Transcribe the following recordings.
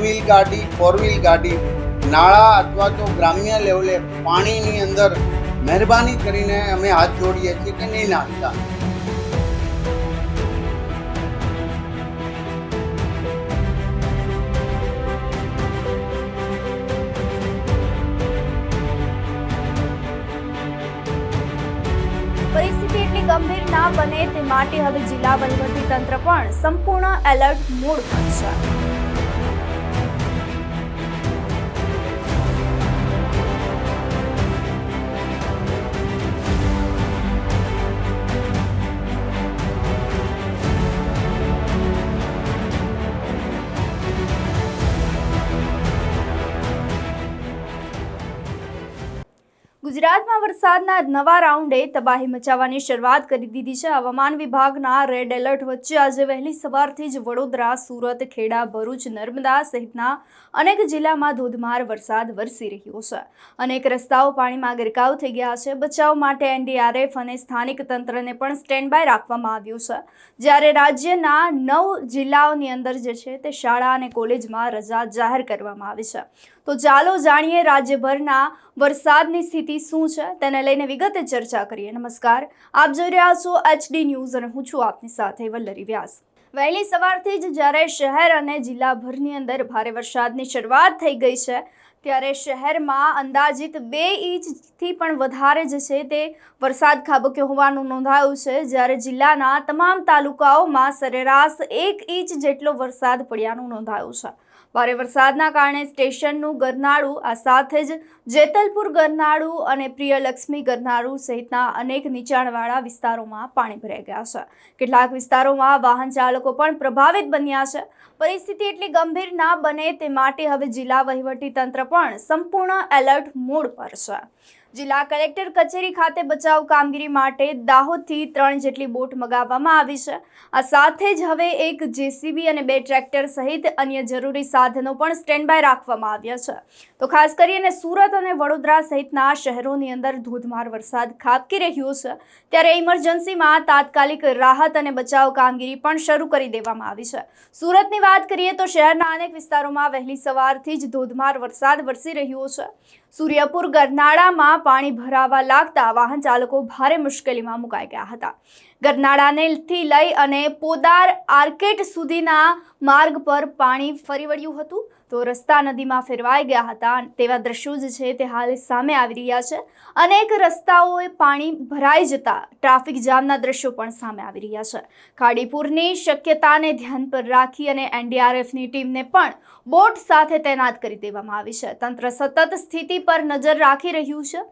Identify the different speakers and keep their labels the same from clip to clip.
Speaker 1: Wheel ગાડી, 4 wheel ગાડી નાળા અથવા તો ગ્રામ્ય લેવલે પાણીની અંદર મહેરબાની કરીને અમે હાથ જોડીએ છીએ કે નહીં નાખતા.
Speaker 2: પરિસ્થિતિ એટલી ગંભીર ના બને તે માટે હવે જિલ્લા વહીવટી તંત્ર પણ સંપૂર્ણ એલર્ટ મોડ પર છે. ગુજરાતમાં વરસાદના નવા રાઉન્ડે તબાહી મચાવવાની શરૂઆત કરી દીધી છે. હવામાન વિભાગના રેડ એલર્ટ વચ્ચે આજે વહેલી સવારથી જ વડોદરા, સુરત, ખેડા, ભરૂચ, નર્મદા સહિતના અનેક જિલ્લામાં ધોધમાર વરસાદ વરસી રહ્યો છે. અનેક રસ્તાઓ પાણીમાં ગરકાવ થઈ ગયા છે. બચાવ માટે NDRF અને સ્થાનિક તંત્રને પણ સ્ટેન્ડ બાય રાખવામાં આવ્યું છે. જ્યારે રાજ્યના 9 જિલ્લાઓની અંદર જે છે તે શાળા અને કોલેજમાં રજા જાહેર કરવામાં આવી છે. તો ચાલો જાણીએ રાજ્યભરના વરસાદની સ્થિતિ શું છે તેને લઈને વિગતે ચર્ચા કરીએ. નમસ્કાર, આપ જોઈ રહ્યા છો HD ન્યૂઝ અને હું છું આપની સાથે વલ્લરી વ્યાસ. વહેલી સવારથી જ જ્યારે શહેર અને જિલ્લાભરની અંદર ભારે વરસાદની શરૂઆત થઈ ગઈ છે ત્યારે શહેરમાં અંદાજિત 2 ઇંચથી પણ વધારે જે છે તે વરસાદ ખાબક્યો હોવાનું નોંધાયું છે. જ્યારે જિલ્લાના તમામ તાલુકાઓમાં સરેરાશ 1 ઇંચ જેટલો વરસાદ પડ્યાનું નોંધાયું છે. ભારે વરસાદના કારણે સ્ટેશનનું ગરનાળું, આ સાથે જ જેતલપુર ગરનાળું અને પ્રિયલક્ષ્મી ગરનાળું સહિતના અનેક નીચાણવાળા વિસ્તારોમાં પાણી ભરાઈ ગયા છે. કેટલાક વિસ્તારોમાં વાહન ચાલકો પણ પ્રભાવિત બન્યા છે. પરિસ્થિતિ એટલી ગંભીર ના બને તે માટે હવે જિલ્લા વહીવટી તંત્ર પણ સંપૂર્ણ એલર્ટ મોડ પર છે. જિલ્લા કલેક્ટર કચેરી ખાતે બચાવ કામગીરી માટે દાહોદથી 3 જેટલી બોટ મંગાવવામાં આવી છે. આ સાથે જ હવે 1 JCB અને 2 ટ્રેક્ટર સહિત અન્ય જરૂરી સાધનો પણ સ્ટેન્ડ બાય રાખવામાં આવ્યા છે. તો ખાસ કરીને સુરત અને વડોદરા સહિતના શહેરોની અંદર ધોધમાર વરસાદ ખાબકી રહ્યો છે ત્યારે ઇમરજન્સીમાં તાત્કાલિક રાહત અને બચાવ કામગીરી પણ શરૂ કરી દેવામાં આવી છે. સુરતની વાત કરીએ તો શહેરના અનેક વિસ્તારોમાં વહેલી સવારથી જ ધોધમાર વરસાદ વરસી રહ્યો છે. સૂર્યપુર ગરનાળામાં પાણી ભરાવા લાગતા વાહન ચાલકો ભારે મુશ્કેલીમાં મુકાઈ ગયા હતા. ગરનાળાથી લઈ અને પોદાર આર્કેટ સુધીના માર્ગ પર પાણી ફરી વળ્યું હતું તો રસ્તા નદીમાં ફેરવાઈ ગયા હતા તેવા દ્રશ્યો જે છે તે હાલ સામે આવી રહ્યા છે. અનેક રસ્તાઓએ પાણી ભરાઈ જતા ટ્રાફિક જામના દ્રશ્યો પણ સામે આવી રહ્યા છે. ખાડીપુરની શક્યતાને ધ્યાન પર રાખી અને NDRFની ટીમને પણ બોટ સાથે તૈનાત કરી દેવામાં આવી છે. તંત્ર સતત સ્થિતિ પર નજર રાખી રહ્યું છે.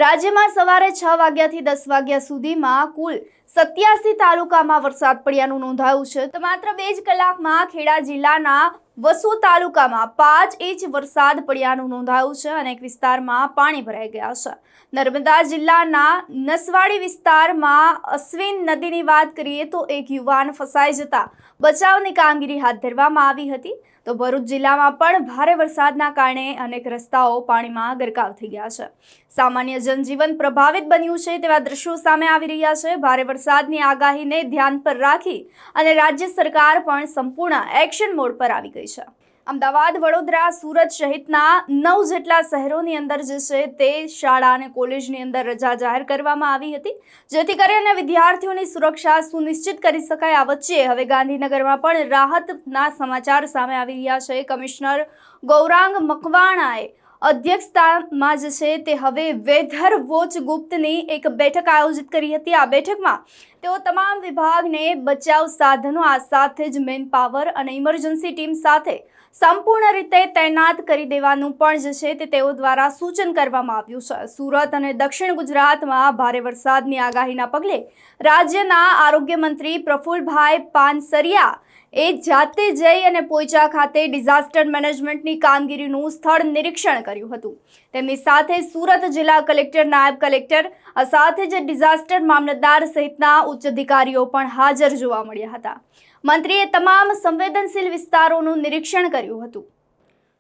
Speaker 2: રાજ્યમાં સવારે 6 વાગ્યાથી 10 વાગ્યા સુધીમાં કુલ 87 તાલુકામાં વરસાદ પડ્યાનું નોંધાયું છે. તો માત્ર 2 જ કલાકમાં ખેડા જિલ્લાના વસો તાલુકામાં 5 ઇંચ વરસાદ પડ્યાનું નોંધાયું છે. અનેક વિસ્તારમાં પાણી ભરાઈ ગયા છે. નર્મદા જિલ્લાના નસવાડી વિસ્તારમાં અશ્વિન નદીની વાત કરીએ તો એક યુવાન ફસાઈ જતા બચાવની કામગીરી હાથ ધરવામાં આવી હતી. તો ભરૂચ જિલ્લામાં પણ ભારે વરસાદના કારણે અનેક રસ્તાઓ પાણીમાં ગરકાવ થઈ ગયા છે. સામાન્ય જનજીવન પ્રભાવિત બન્યું છે તેવા દ્રશ્યો સામે આવી રહ્યા છે. ભારે વરસાદની આગાહીને ધ્યાન પર રાખી અને રાજ્ય સરકાર પણ સંપૂર્ણ એક્શન મોડ પર આવી ગઈ છે. અમદાવાદ, વડોદરા, સુરત સહિતના 9 જેટલા શહેરોની અંદર જે છે તે શાળા અને કોલેજની અંદર રજા જાહેર કરવામાં આવી હતી જેથી કરીને વિદ્યાર્થીઓની સુરક્ષા સુનિશ્ચિત કરી શકાય. આ વચ્ચે હવે ગાંધીનગરમાં પણ રાહતના સમાચાર સામે આવી રહ્યા છે. કમિશનર ગૌરાંગ મકવાણાએ અધ્યક્ષતામાં જે છે તે હવે વેધર વોચ ગુપ્તની એક બેઠક આયોજિત કરી હતી. આ બેઠકમાં તેઓ તમામ વિભાગને બચાવ સાધનો, આ સાથે જ મેન પાવર અને ઇમરજન્સી ટીમ સાથે સંપૂર્ણ રીતે તૈનાત કરી દેવાનું પણ જે છે તે તેઓ દ્વારા સૂચન કરવામાં આવ્યું છે. સુરત અને દક્ષિણ ગુજરાતમાં ભારે વરસાદની આગાહીના પગલે રાજ્યના આરોગ્ય મંત્રી પ્રફુલભાઈ પાનસરિયા એ જાતે જઈ અને પોઈચા ખાતે ડિઝાસ્ટર મેનેજમેન્ટની કામગીરીનું સ્થળ નિરીક્ષણ કર્યું હતું. તેમની સાથે સુરત જિલ્લા કલેક્ટર, નાયબ કલેક્ટર, આ સાથે જ ડિઝાસ્ટર મામલતદાર સહિતના ઉચ્ચ અધિકારીઓ પણ હાજર જોવા મળ્યા હતા. મંત્રીએ તમામ સંવેદનશીલ વિસ્તારોનું નિરીક્ષણ કર્યું હતું.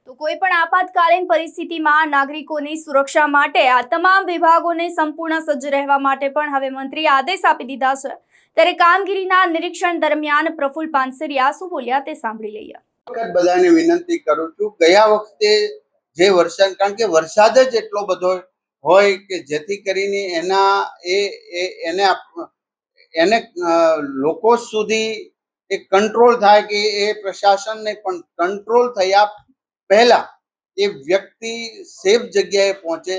Speaker 2: તો કોઈ પણ આપાતકાલીન પરિસ્થિતિમાં નાગરિકોની સુરક્ષા માટે આ તમામ વિભાગોને સંપૂર્ણ સજ્જ રહેવા માટે પણ હવે મંત્રીએ આદેશ આપી દીધા છે. ત્યારે કામગીરીના નિરીક્ષણ દરમિયાન પ્રફુલ પાનસરિયા શું બોલ્યા તે સાંભળી લઈએ.
Speaker 1: વખત બધાને વિનંતી કરું છું, ગયા વખતે જે વરસાદ, કારણ કે વરસાદ જ એટલો બધો હોય કે જેથી કરીને એને લોકો સુધી એક કંટ્રોલ થાય કે એ પ્રશાસનને પણ કંટ્રોલ થયા પહેલા એ વ્યક્તિ સેફ જગ્યાએ પહોંચે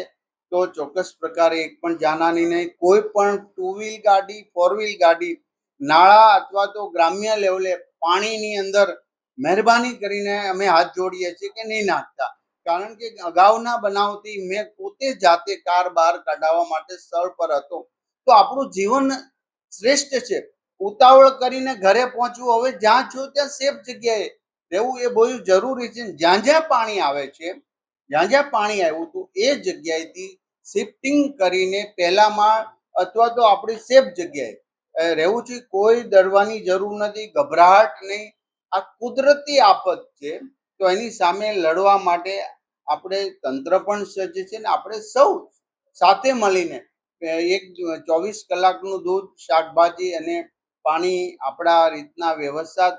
Speaker 1: તો ચોક્કસ પ્રકારે એક પણ જાનહાની નહીં. કોઈ પણ ટુ વ્હીલ ગાડી, ફોર વ્હીલ ગાડી નાળા અથવા તો ગ્રામ્ય લેવલે પાણીની અંદર મહેરબાની કરીને અમે હાથ જોડીએ છીએ કે નહીં નાખતા, કારણ કે અગાઉના બનાવથી મેં પોતે જાતે કાર બહાર કાઢવા માટે સ્થળ પર હતો. તો આપણું જીવન શ્રેષ્ઠ છે. ઉતાવળ કરીને ઘરે પહોંચવું, હવે જ્યાં છો ત્યાં સેફ જગ્યાએ રહેવું એ બહુ જરૂરી છે. જ્યાં જ્યાં પાણી આવે છે, જ્યાં જ્યાં પાણી આવ્યું હતું એ જગ્યાએથી શિફ્ટિંગ કરીને પહેલા માળ અથવા તો આપણી સેફ જગ્યાએ રહેવું છે. કોઈ ડરવાની જરૂર નથી, ગભરાટ નહીં. આ કુદરતી આફત છે, તો એની સામે લડવા માટે આપણે તંત્ર પણ સજ્જ છે ને આપણે સૌ સાથે મળીને એક 24 કલાકનું દૂધ, શાકભાજી અને પાણી આપણા રીતના વ્યવસ્થા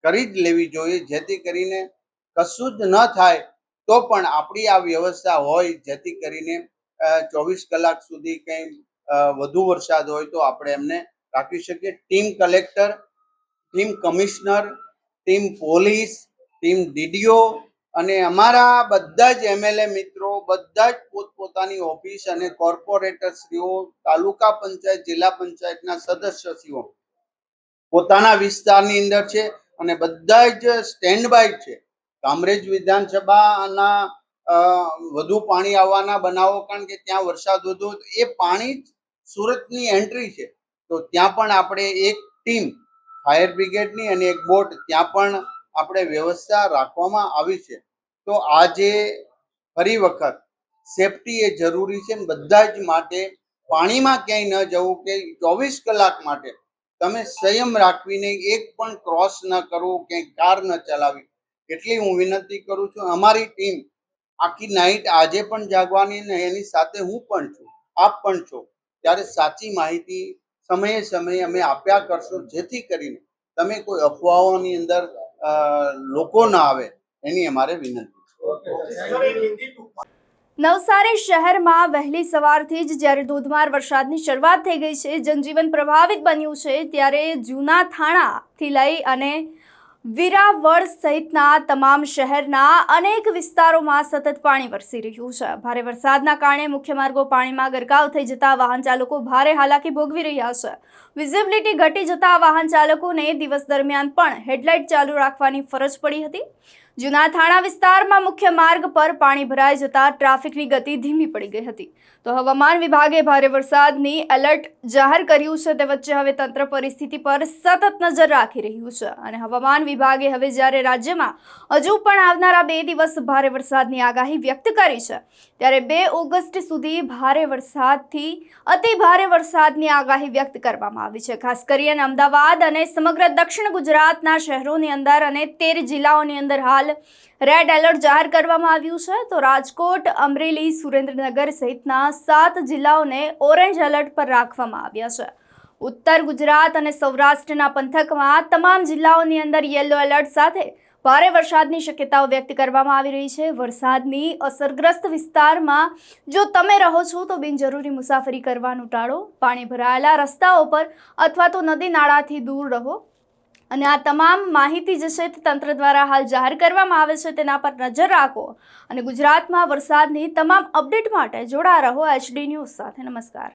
Speaker 1: કરી જ લેવી જોઈએ, જેથી કરીને કશું જ ન થાય તો પણ આપણી આ વ્યવસ્થા હોય, જેથી કરીને 24 કલાક સુધી કંઈ વધુ વરસાદ હોય તો આપણે એમને રાખી શકીએ. Team collector, team commissioner, team police, team DDO અને અમારા બધા જ એમએલએ મિત્રો, બધા જ પોતપોતાની ઓફિસ અને કોર્પોરેટરશ્રીઓ, તાલુકા પંચાયત, જિલ્લા પંચાયતના સદસ્યશ્રીઓ પોતાના વિસ્તારની અંદર છે અને બધા જ સ્ટેન્ડ બાય છે. કામરેજ વિધાનસભાના વધુ પાણી આવવાના બનાવો, કારણ કે ત્યાં વરસાદ વધુ, એ પાણી સુરતની એન્ટ્રી છે, તો ત્યાં પણ આપણે એક ટીમ ફાયર બ્રિગેડની અને એક બોટ ત્યાં પણ આપણે વ્યવસ્થા રાખવામાં આવી છે. તો આજે ફરી વખત સેફટી એ જરૂરી છે ને બધા જ માટે પાણીમાં ક્યાંય ન જવું, કે 24 કલાક માટે તમે સંયમ રાખવીને એક પણ ક્રોસ ન કરવો, ક્યાંય કાર ન ચલાવી, એટલી હું વિનંતી કરું છું. અમારી ટીમ આખી નાઈટ આજે પણ જાગવાની ને એની સાથે હું પણ છું, આપ પણ છો, ત્યારે સાચી માહિતી સમયે સમયે અમે આપ્યા કરશું, જેથી કરીને તમે કોઈ અફવાઓની અંદર લોકો ના આવે, એની અમારે વિનંતી છે.
Speaker 2: નવસારી શહેરમાં વહેલી સવારથી જ જ્યારે ધોધમાર વરસાદની શરૂઆત થઈ ગઈ છે, જનજીવન પ્રભાવિત બન્યું છે, ત્યારે જૂના થાણાથી લઈ અને વિરાવળ સહિતના તમામ શહેરના અનેક વિસ્તારોમાં સતત પાણી વરસી રહ્યું છે. ભારે વરસાદના કારણે મુખ્ય માર્ગો પાણીમાં ગરકાવ થઈ જતા વાહન ચાલકો ભારે હાલાકી ભોગવી રહ્યા છે. વિઝિબિલિટી ઘટી જતા વાહન ચાલકોને દિવસ દરમિયાન પણ હેડલાઇટ ચાલુ રાખવાની ફરજ પડી હતી. જૂના થાણા વિસ્તારમાં મુખ્ય માર્ગ પર પાણી ભરાઈ જતા ટ્રાફિકની ગતિ ધીમી પડી ગઈ હતી. તો હવામાન વિભાગે ભારે વરસાદની એલર્ટ જાહેર કર્યું છે. તે વચ્ચે હવે તંત્ર પરિસ્થિતિ પર સતત નજર રાખી રહ્યું છે અને હવામાન વિભાગે હવે જ્યારે રાજ્યમાં હજુ પણ આવનારા 2 દિવસ ભારે વરસાદની આગાહી વ્યક્ત કરી છે, ત્યારે 2 ઓગસ્ટ સુધી ભારે વરસાદથી અતિ ભારે વરસાદની આગાહી વ્યક્ત કરવામાં આવી છે. ખાસ કરીને અમદાવાદ અને સમગ્ર દક્ષિણ ગુજરાતના શહેરોની અંદર અને 13 જિલ્લાઓની અંદર હાલ રેડ એલર્ટ જાહેર કરવામાં આવ્યું છે. તો રાજકોટ, અમરેલી, સુરેન્દ્રનગર સહિતના 7 જિલ્લાઓને ઓરેન્જ એલર્ટ પર રાખવામાં આવ્યા છે. ઉત્તર ગુજરાત અને સૌરાષ્ટ્રના પંથકમાં તમામ જિલ્લાઓની અંદર યલો એલર્ટ સાથે ભારે વરસાદની શક્યતાઓ વ્યક્ત કરવામાં આવી રહી છે. વરસાદની અસરગ્રસ્ત વિસ્તારમાં જો તમે રહો છો તો બિનજરૂરી મુસાફરી કરવાનું ટાળો. પાણી ભરાયેલા રસ્તાઓ પર અથવા તો નદી નાળાથી દૂર રહો. અને આ તમામ માહિતી જે છે તે તંત્ર દ્વારા હાલ જાહેર કરવામાં આવે છે, તેના પર નજર રાખો અને ગુજરાતમાં વરસાદની તમામ અપડેટ માટે જોડાયા રહો HD ન્યૂઝ સાથે. નમસ્કાર.